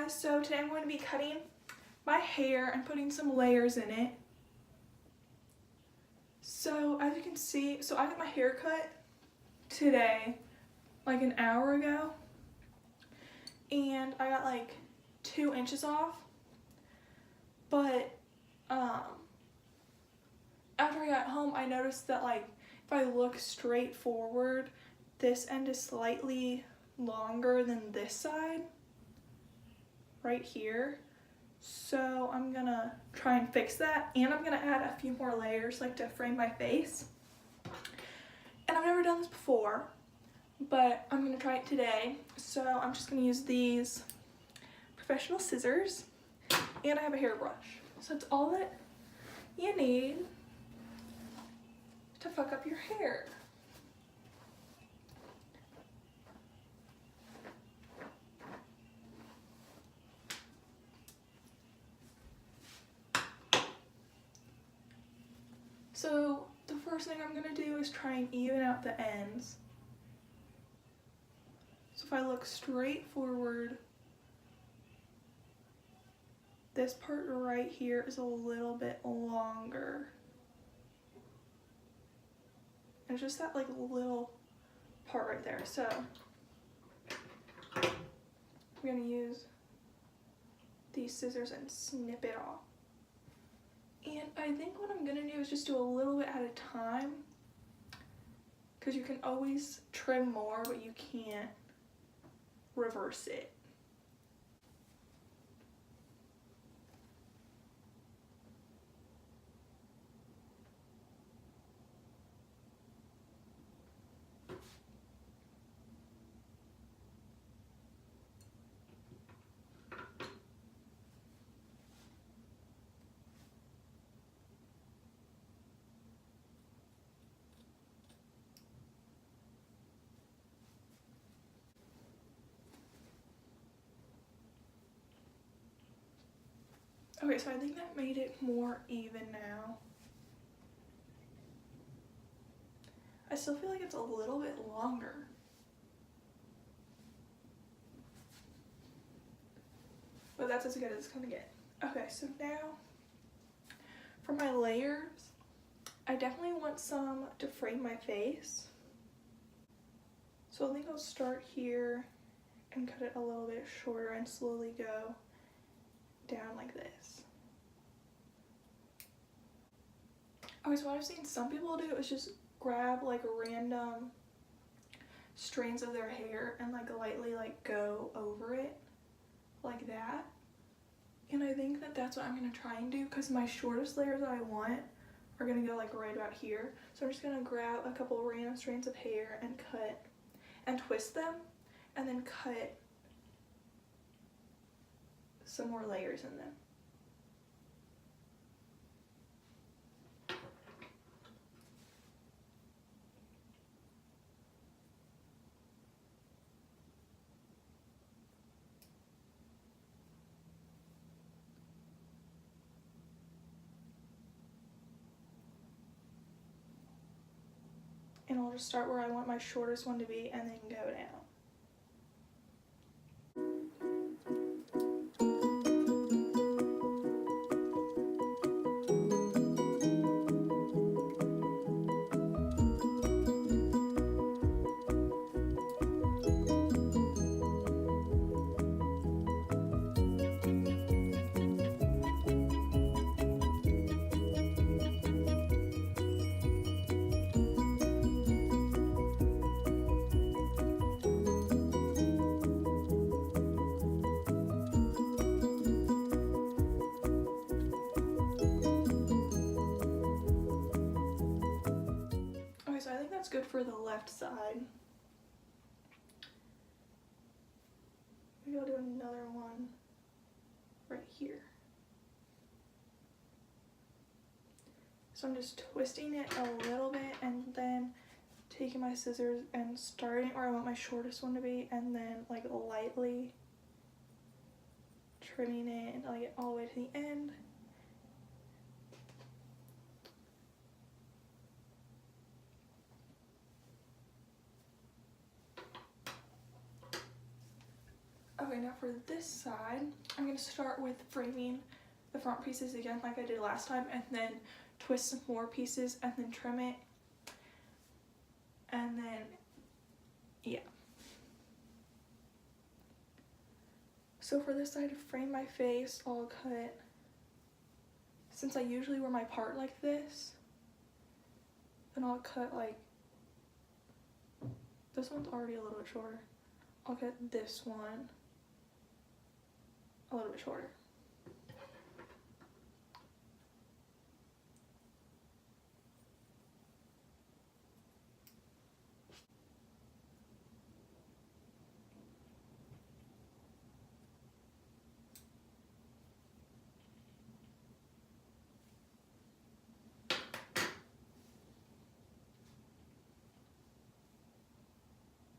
guys, so today I'm going to be cutting my hair and putting some layers in it. So as you can see, I got my hair cut today, like an hour ago, and I got like 2 inches off, but after I got home I noticed that like if I look straight forward, this end is slightly longer than this side right here. So I'm gonna try and fix that, and I'm gonna add a few more layers like to frame my face. And I've never done this before, but I'm gonna try it today. So I'm just gonna use these professional scissors, and I have a hairbrush. So it's all that you need to fuck up your hair. So the first thing I'm gonna do is try and even out the ends. So if I look straight forward, this part right here is a little bit longer. And it's just that like little part right there. So I'm gonna use these scissors and snip it off. And I think what I'm gonna do is just do a little bit at a time, because you can always trim more, but you can't reverse it. Okay, so I think that made it more even now. I still feel like it's a little bit longer. But that's as good as it's gonna get. Okay, so now for my layers, I definitely want some to frame my face. So I think I'll start here and cut it a little bit shorter and slowly go down like this. Okay, so what I've seen some people do is just grab like random strands of their hair and like lightly like go over it like that. And I think that that's what I'm gonna try and do, because my shortest layers that I want are gonna go like right about here. So I'm just gonna grab a couple random strands of hair and cut and twist them, and then cut some more layers in them. And I'll just start where I want my shortest one to be and then go down. So I think that's good for the left side. Maybe I'll do another one right here. So I'm just twisting it a little bit and then taking my scissors and starting where I want my shortest one to be, and then like lightly trimming it until I get all the way to the end. Okay, now for this side, I'm going to start with framing the front pieces again like I did last time, and then twist some more pieces and then trim it, and then yeah. So for this side, to frame my face, I'll cut, since I usually wear my part like this, then I'll cut like, this one's already a little bit shorter. I'll cut this one a little bit shorter.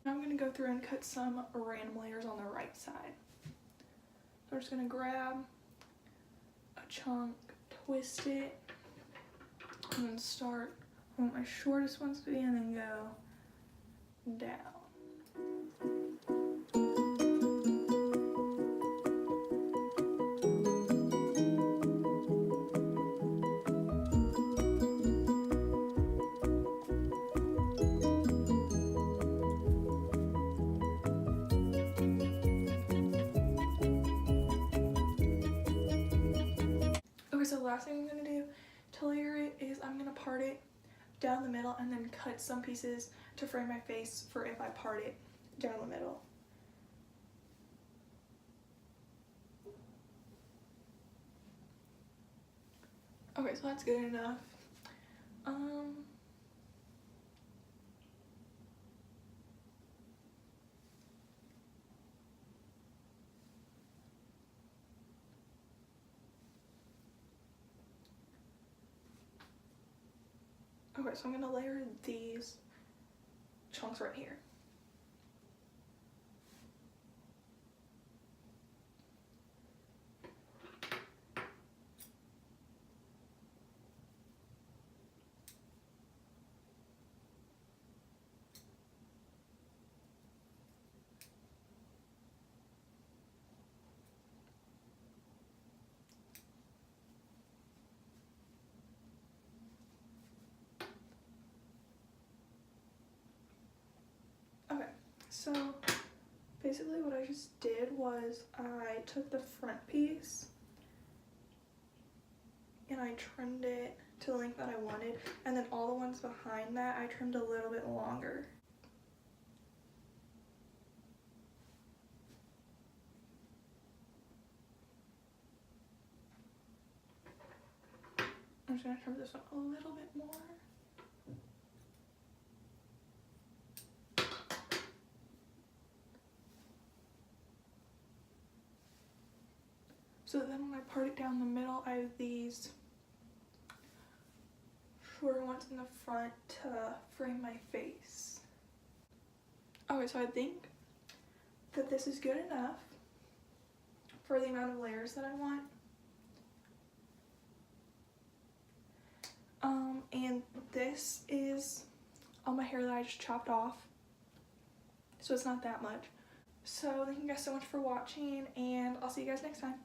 Now I'm going to go through and cut some random layers on the right side. So I'm just going to grab a chunk, twist it, and then start I want my shortest ones to be, and then go down. Okay, so the last thing I'm going to do to layer it is I'm going to part it down the middle and then cut some pieces to frame my face for if I part it down the middle. Okay, so that's good enough. Okay, so I'm gonna layer these chunks right here. Okay, so basically what I just did was I took the front piece and I trimmed it to the length that I wanted, and then all the ones behind that I trimmed a little bit longer. I'm just gonna trim this one a little bit more. So then when I part it down the middle, I have these shorter ones in the front to frame my face. Okay, so I think that this is good enough for the amount of layers that I want. And this is all my hair that I just chopped off, so it's not that much. So thank you guys so much for watching, and I'll see you guys next time.